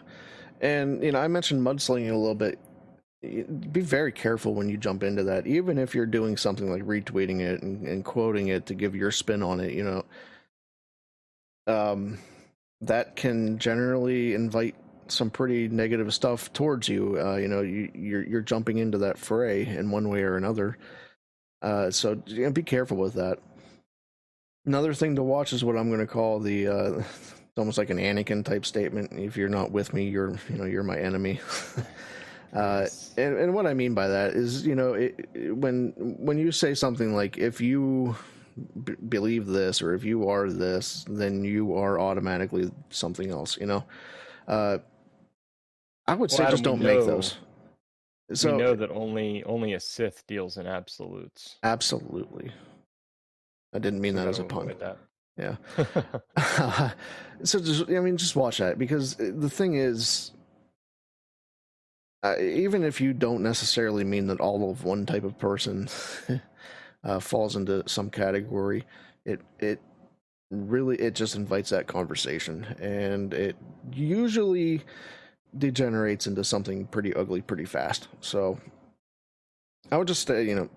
And, you know, I mentioned mudslinging a little bit. Be very careful when you jump into that, even if you're doing something like retweeting it and quoting it to give your spin on it, you know. That can generally invite some pretty negative stuff towards you. You know, you're jumping into that fray in one way or another. So you know, be careful with that. Another thing to watch is what I'm going to call the it's almost like an Anakin type statement. If you're not with me, you're my enemy. And what I mean by that is, you know, when you say something like, if you believe this, or if you are this, then you are automatically something else, you know. I would say, Adam, just don't make those. So we know that only a Sith deals in absolutes. Absolutely. I didn't mean that as a pun. Yeah. So just watch that, because the thing is, even if you don't necessarily mean that all of one type of person falls into some category, it really just invites that conversation, and it usually degenerates into something pretty ugly pretty fast. So I would just stay, you know,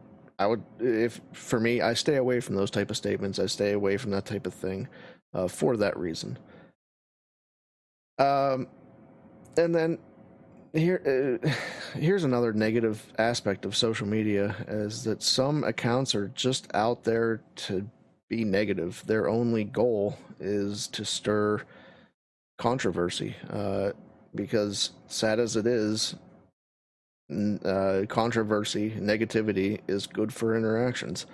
if for me, I stay away from those type of statements. I stay away from that type of thing for that reason. And then here's another negative aspect of social media, is that some accounts are just out there to be negative. Their only goal is to stir controversy, because sad as it is, controversy, negativity is good for interactions.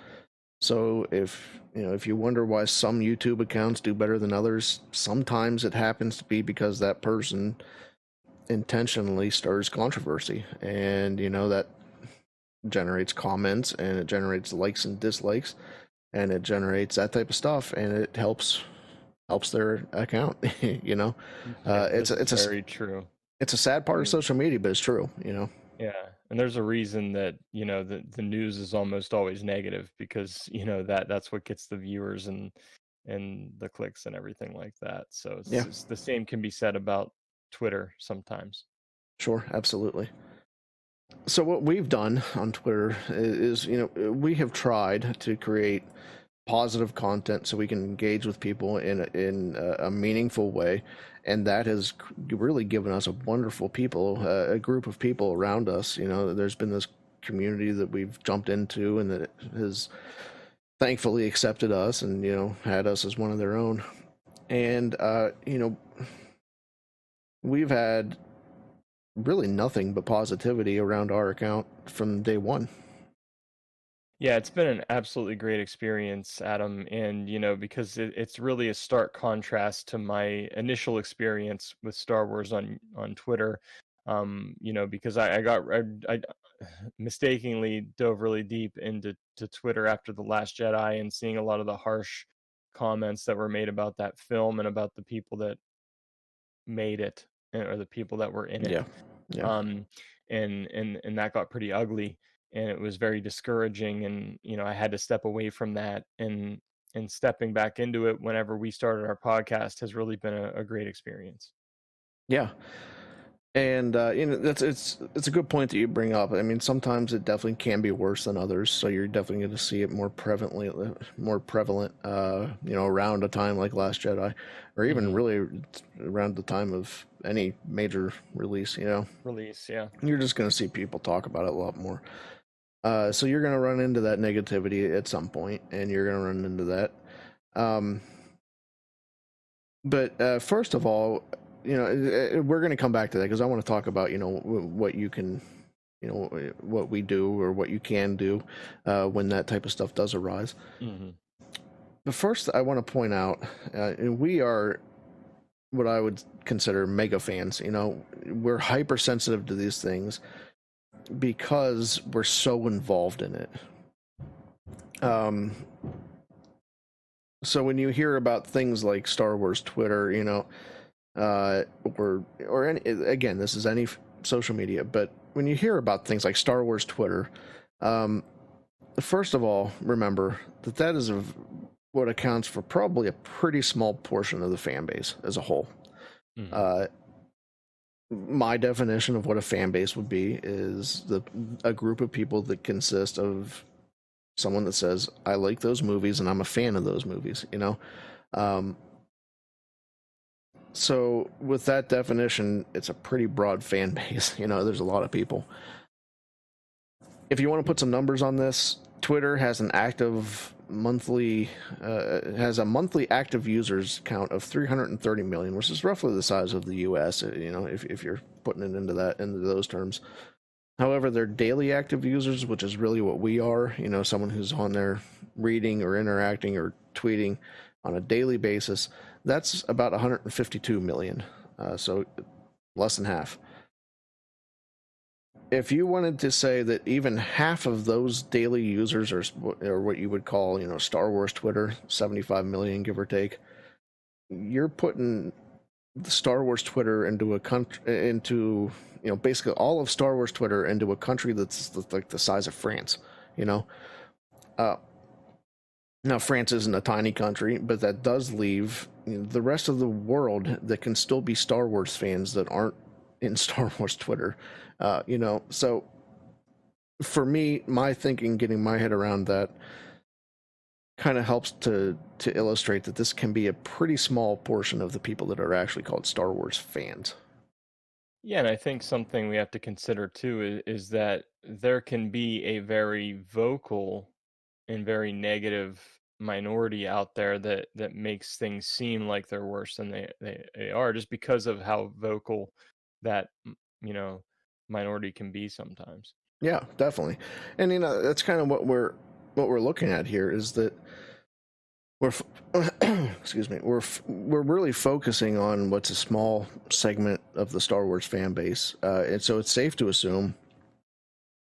So if you wonder why some YouTube accounts do better than others, sometimes it happens to be because that person intentionally stirs controversy, and that generates comments, and it generates likes and dislikes, and it generates that type of stuff, and it helps their account. Yeah, It's this is it's a very true. it's a sad part of social media, but it's true. Yeah, and there's a reason that the news is almost always negative, because that's what gets the viewers and the clicks and everything like that. So Yeah, it's the same can be said about Twitter sometimes. sure, absolutely. So what we've done on Twitter is, we have tried to create positive content so we can engage with people in a meaningful way, and that has really given us a wonderful a group of people around us. There's been this community that we've jumped into, and that has thankfully accepted us, and had us as one of their own. And we've had really nothing but positivity around our account from day one. Yeah, it's been an absolutely great experience, Adam, and because it's really a stark contrast to my initial experience with Star Wars on Twitter. Because I mistakenly dove really deep into Twitter after The Last Jedi, and seeing a lot of the harsh comments that were made about that film and about the people that made it, or the people that were in it. Yeah, yeah. And that got pretty ugly, and it was very discouraging, and I had to step away from that, and stepping back into it whenever we started our podcast has really been a great experience. Yeah. And it's a good point that you bring up. I mean, sometimes it definitely can be worse than others, so you're definitely going to see it more prevalent, around a time like Last Jedi, or even really around the time of any major release. Release, yeah. You're just going to see people talk about it a lot more. So you're going to run into that negativity at some point, and you're going to run into that. But first of all, we're going to come back to that, because I want to talk about, what you can, what we do, or what you can do when that type of stuff does arise. Mm-hmm. But first, I want to point out, we are what I would consider mega fans. We're hypersensitive to these things because we're so involved in it. So when you hear about things like Star Wars Twitter, or any, again, this is any social media, but when you hear about things like Star Wars Twitter, first of all, remember that is what accounts for probably a pretty small portion of the fan base as a whole. Mm-hmm. My definition of what a fan base would be is a group of people that consist of someone that says, I like those movies and I'm a fan of those movies, So with that definition, it's a pretty broad fan base. There's a lot of people. If you want to put some numbers on this, Twitter has a monthly active users count of 330 million, which is roughly the size of the U.S. If you're putting it into those terms. However, their daily active users, which is really what we are, someone who's on there reading or interacting or tweeting on a daily basis, that's about 152 million. So less than half. If you wanted to say that even half of those daily users are what you would call, Star Wars Twitter, 75 million, give or take, you're putting the Star Wars Twitter into a country, basically all of Star Wars Twitter into a country that's like the size of France. Now, France isn't a tiny country, but that does leave the rest of the world that can still be Star Wars fans that aren't in Star Wars Twitter. So for me, my thinking, getting my head around that, kind of helps to illustrate that this can be a pretty small portion of the people that are actually called Star Wars fans. Yeah, and I think something we have to consider too is that there can be a very vocal and very negative minority out there that makes things seem like they're worse than they are, just because of how vocal that minority can be sometimes. Yeah, definitely. And that's kind of what we're looking at here, is that we're excuse me, we're really focusing on what's a small segment of the Star Wars fan base, and so it's safe to assume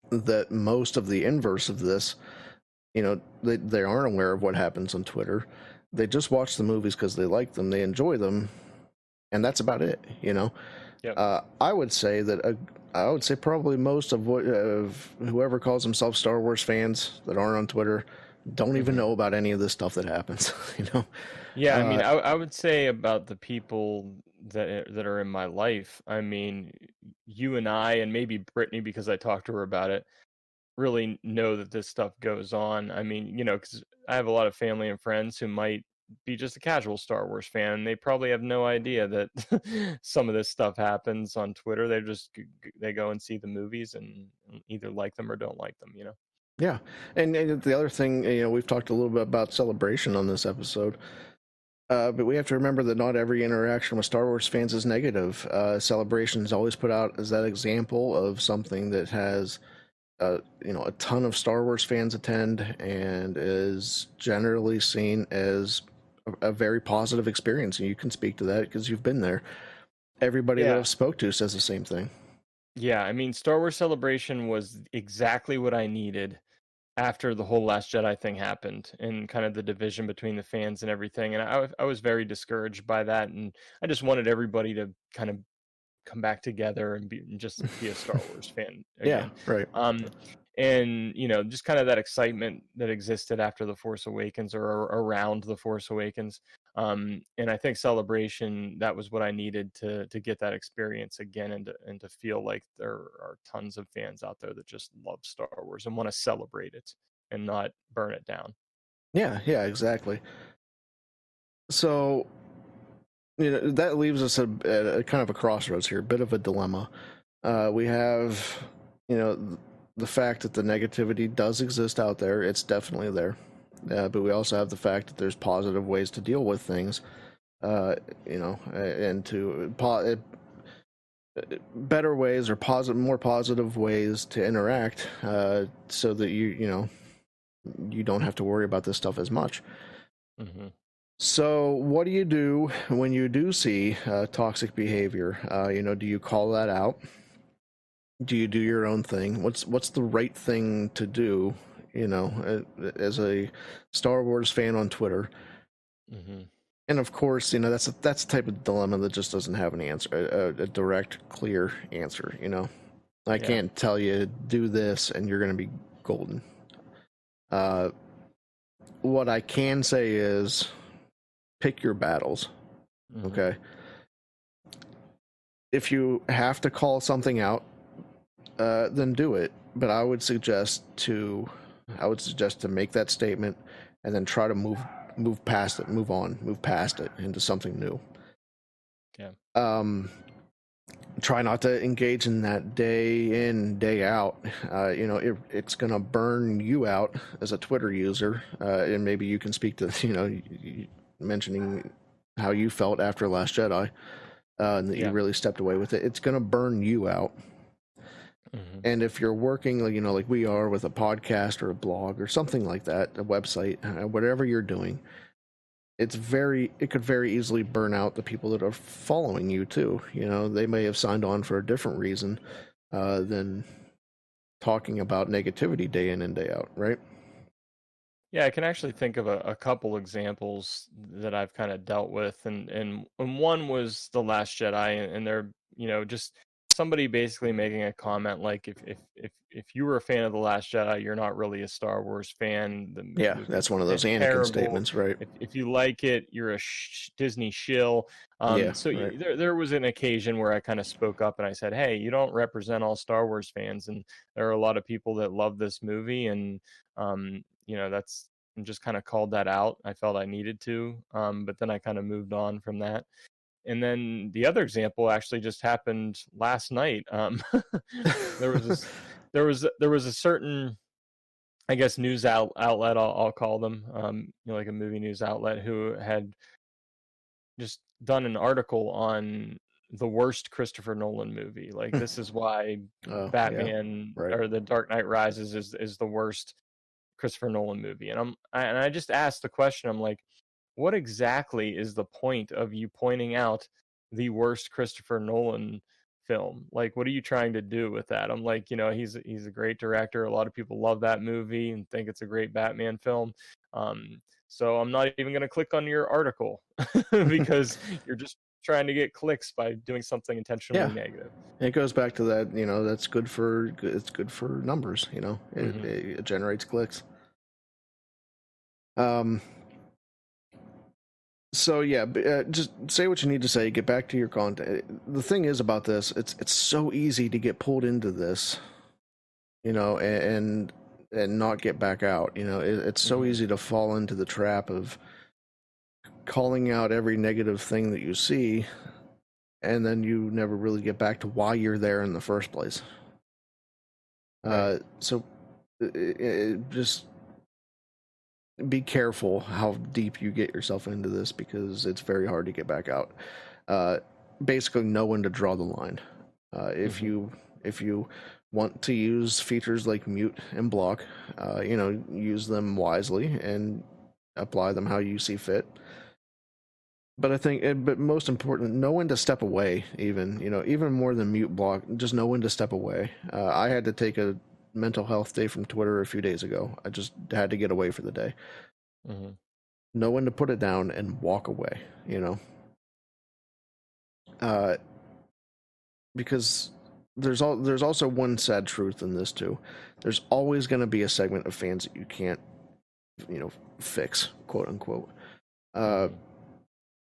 that most of the inverse of this, they aren't aware of what happens on Twitter. They just watch the movies because they like them, they enjoy them, and that's about it. Yep. I would say probably most of whoever calls themselves Star Wars fans that aren't on Twitter don't even know about any of this stuff that happens. Yeah, I mean, I would say about the people that are in my life. I mean, you and I, and maybe Brittany, because I talked to her about it, really know that this stuff goes on. I mean, because I have a lot of family and friends who might be just a casual Star Wars fan, and they probably have no idea that some of this stuff happens on Twitter. They go and see the movies and either like them or don't like them. Yeah, and the other thing, we've talked a little bit about Celebration on this episode, but we have to remember that not every interaction with Star Wars fans is negative. Celebration is always put out as that example of something that has, a ton of Star Wars fans attend and is generally seen as a very positive experience. And you can speak to that because you've been there. Everybody that I've spoke to says the same thing. Yeah, I mean, Star Wars Celebration was exactly what I needed after the whole Last Jedi thing happened and kind of the division between the fans and everything. And I was very discouraged by that. And I just wanted everybody to kind of come back together and just be a Star Wars fan again. Yeah, right. And just kind of that excitement that existed after The Force Awakens or around The Force Awakens. And I think Celebration, that was what I needed to get that experience again, and to feel like there are tons of fans out there that just love Star Wars and want to celebrate it and not burn it down. Yeah, exactly. So, that leaves us at a kind of a crossroads here, a bit of a dilemma. We have, the fact that the negativity does exist out there. It's definitely there. But we also have the fact that there's positive ways to deal with things, and better ways or more positive ways to interact, so that you don't have to worry about this stuff as much. Mm-hmm. So what do you do when you do see toxic behavior? Do you call that out? Do you do your own thing? What's the right thing to do? As a Star Wars fan on Twitter. Mm-hmm. And of course, that's the type of dilemma that just doesn't have an answer, a direct, clear answer. I can't tell you do this and you're going to be golden. What I can say is pick your battles. Mm-hmm. Okay. If you have to call something out, then do it. But I would suggest to make that statement and then try to move past it, move past it into something new. Yeah. Try not to engage in that day in, day out. It's going to burn you out as a Twitter user. And maybe you can speak to, mentioning how you felt after Last Jedi, and that you really stepped away with it. It's going to burn you out. Mm-hmm. And if you're working, like we are with a podcast or a blog or something like that, a website, whatever you're doing, it could very easily burn out the people that are following you too. They may have signed on for a different reason than talking about negativity day in and day out, right? Yeah, I can actually think of a couple examples that I've kind of dealt with, and one was The Last Jedi, and they're just somebody basically making a comment like if you were a fan of The Last Jedi, you're not really a Star Wars fan. That's one of those Anakin statements, right? If you like it, you're a Disney shill. There was an occasion where I kind of spoke up and I said, hey, you don't represent all Star Wars fans, and there are a lot of people that love this movie, and and just kind of called that out. I felt I needed to, but then I kind of moved on from that. And then the other example actually just happened last night. There was a certain, I guess, news outlet, I'll call them, like a movie news outlet, who had just done an article on the worst Christopher Nolan movie. Like, this is why Batman or The Dark Knight Rises is the worst Christopher Nolan movie. And I just asked the question, I'm like, what exactly is the point of you pointing out the worst Christopher Nolan film? Like, what are you trying to do with that? I'm like, he's a great director. A lot of people love that movie and think it's a great Batman film. So I'm not even going to click on your article because you're just trying to get clicks by doing something intentionally negative. It goes back to that, that's it's good for numbers, it generates clicks. So yeah, just say what you need to say, get back to your content. The thing is about this, it's so easy to get pulled into this, and not get back out. It's so easy to fall into the trap of calling out every negative thing that you see, and then you never really get back to why you're there in the first place. Right. So just be careful how deep you get yourself into this, because it's very hard to get back out. Basically know when to draw the line. If you want to use features like mute and block, use them wisely and apply them how you see fit. But I think, but most important, know when to step away. Even more than mute block, just know when to step away. I had to take a mental health day from Twitter a few days ago. I just had to get away for the day. Know when to put it down and walk away. Because there's also one sad truth in this too. There's always going to be a segment of fans that you can't, fix, quote unquote.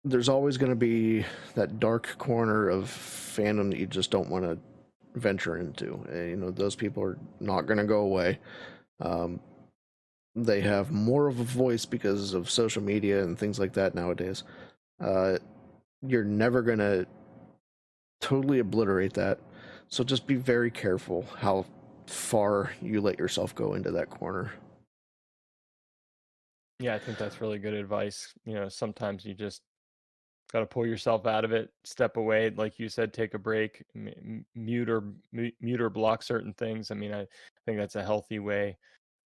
There's always going to be that dark corner of fandom that you just don't want to venture into. Those people are not going to go away. They have more of a voice because of social media and things like that nowadays. You're never going to totally obliterate that. So just be very careful how far you let yourself go into that corner. Yeah, I think that's really good advice. Sometimes you just got to pull yourself out of it, step away, like you said, take a break, mute or block certain things. I mean, I think that's a healthy way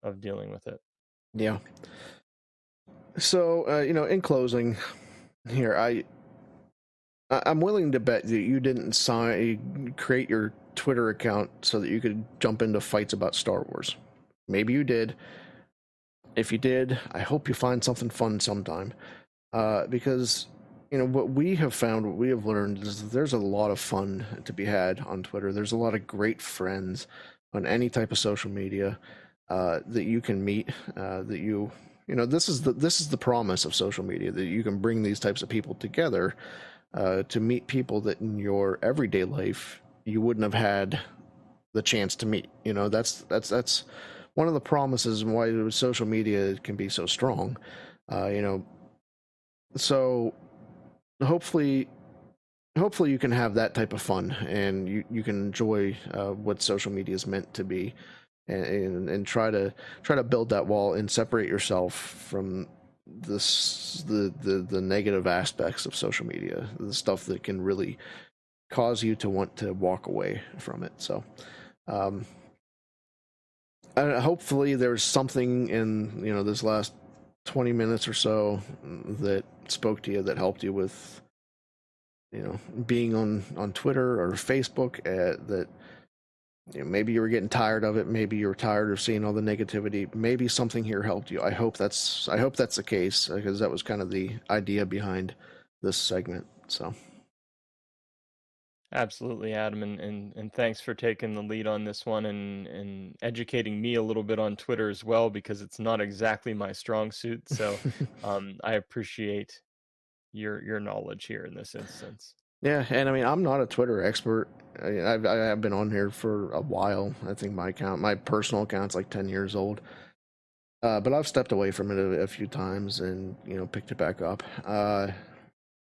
of dealing with it. Yeah. So, in closing here, I'm willing to bet that you didn't create your Twitter account so that you could jump into fights about Star Wars. Maybe you did. If you did, I hope you find something fun sometime. Because what we have found, what we have learned is that there's a lot of fun to be had on Twitter. There's a lot of great friends on any type of social media that you can meet. This is the promise of social media, that you can bring these types of people together to meet people that in your everyday life you wouldn't have had the chance to meet. That's one of the promises and why social media can be so strong. So hopefully you can have that type of fun, and you can enjoy what social media is meant to be, and try to build that wall and separate yourself from the negative aspects of social media, the stuff that can really cause you to want to walk away from it. So hopefully there's something in this last 20 minutes or so that spoke to you, that helped you with being on Twitter or Facebook, that maybe you were getting tired of it, maybe you were tired of seeing all the negativity. Maybe something here helped you. I hope that's the case, because that was kind of the idea behind this segment. So absolutely, Adam, and thanks for taking the lead on this one and educating me a little bit on Twitter as well, because it's not exactly my strong suit. So I appreciate your knowledge here in this instance. Yeah, and I mean, I'm not a Twitter expert. I've been on here for a while. I think my personal account's like 10 years old. But I've stepped away from it a few times and picked it back up. I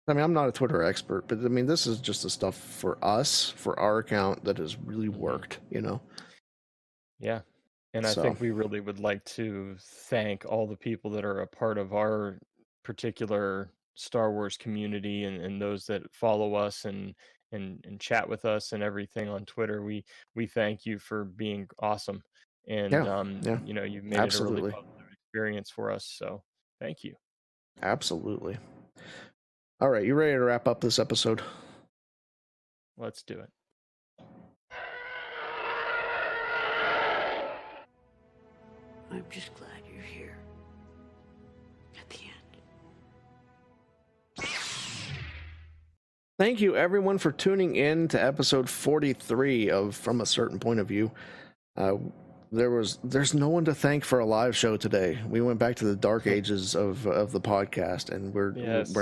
mean, I'm not a Twitter expert, but I mean, this is just the stuff for us, for our account, that has really worked. Yeah. And I think we really would like to thank all the people that are a part of our particular Star Wars community, and those that follow us and chat with us and everything on Twitter. We thank you for being awesome. And yeah, you've made absolutely. it a really positive experience for us. So thank you. Absolutely. All right, you ready to wrap up this episode? Let's do it. I'm just glad you're here. At the end. Thank you, everyone, for tuning in to episode 43 of From a Certain Point of View. There's no one to thank for a live show today. We went back to the dark ages of the podcast, and we're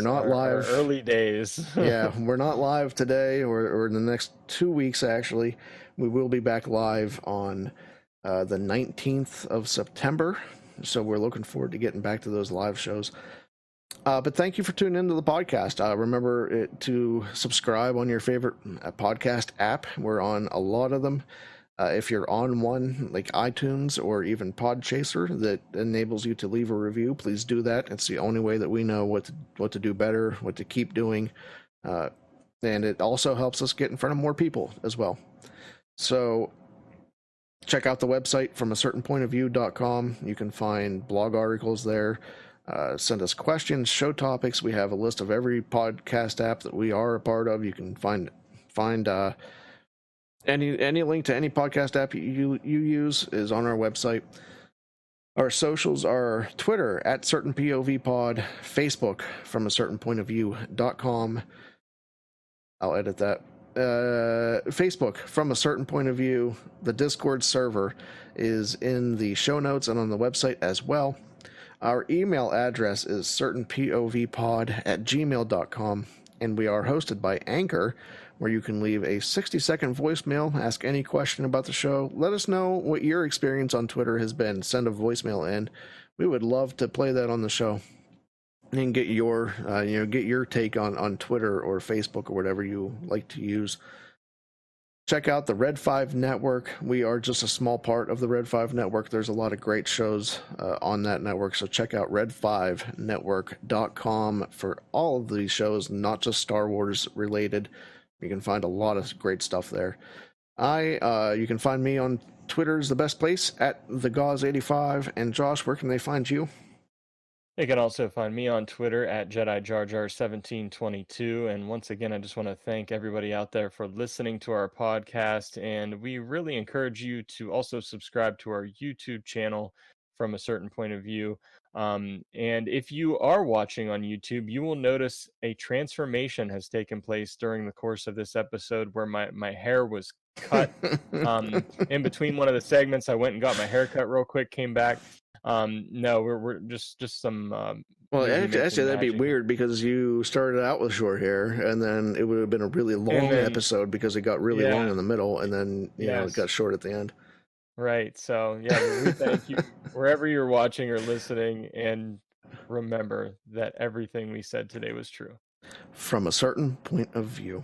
not live. Our early days. Yeah, we're not live today, or in the next 2 weeks. Actually, we will be back live on the 19th of September. So we're looking forward to getting back to those live shows. But thank you for tuning into the podcast. Remember to subscribe on your favorite podcast app. We're on a lot of them. If you're on one like iTunes or even Podchaser that enables you to leave a review, please do that. It's the only way that we know what to do better, what to keep doing. And it also helps us get in front of more people as well. So check out the website FromACertainPointOfView.com. You can find blog articles there. Send us questions, show topics. We have a list of every podcast app that we are a part of. You can find any link to any podcast app you use is on our website. Our socials are Twitter @CertainPOVPod, Facebook FromACertainPointOfView.com. I'll edit that. Facebook From a Certain Point of View. The Discord server is in the show notes and on the website as well. Our email address is certainpovpod@gmail.com, and we are hosted by Anchor, where you can leave a 60-second voicemail, ask any question about the show, let us know what your experience on Twitter has been, send a voicemail in. We would love to play that on the show and get your take on Twitter or Facebook or whatever you like to use. Check out the Red5 Network. We are just a small part of the Red5 Network. There's a lot of great shows on that network, so check out red5network.com for all of these shows, not just Star Wars related. You can find a lot of great stuff there. You can find me on Twitter is the best place, @thegauze85. And Josh, where can they find you? They can also find me on Twitter @JediJarJar1722. And once again, I just want to thank everybody out there for listening to our podcast. And we really encourage you to also subscribe to our YouTube channel, From a Certain Point of View. And if you are watching on YouTube, you will notice a transformation has taken place during the course of this episode where my hair was cut. In between one of the segments, I went and got my hair cut real quick, came back. No, we're just some. Well, actually, that'd be weird because you started out with short hair, and then it would have been a really long episode because it got really long in the middle, and then it got short at the end. Right. So yeah, we thank you wherever you're watching or listening, and remember that everything we said today was true. From a certain point of view.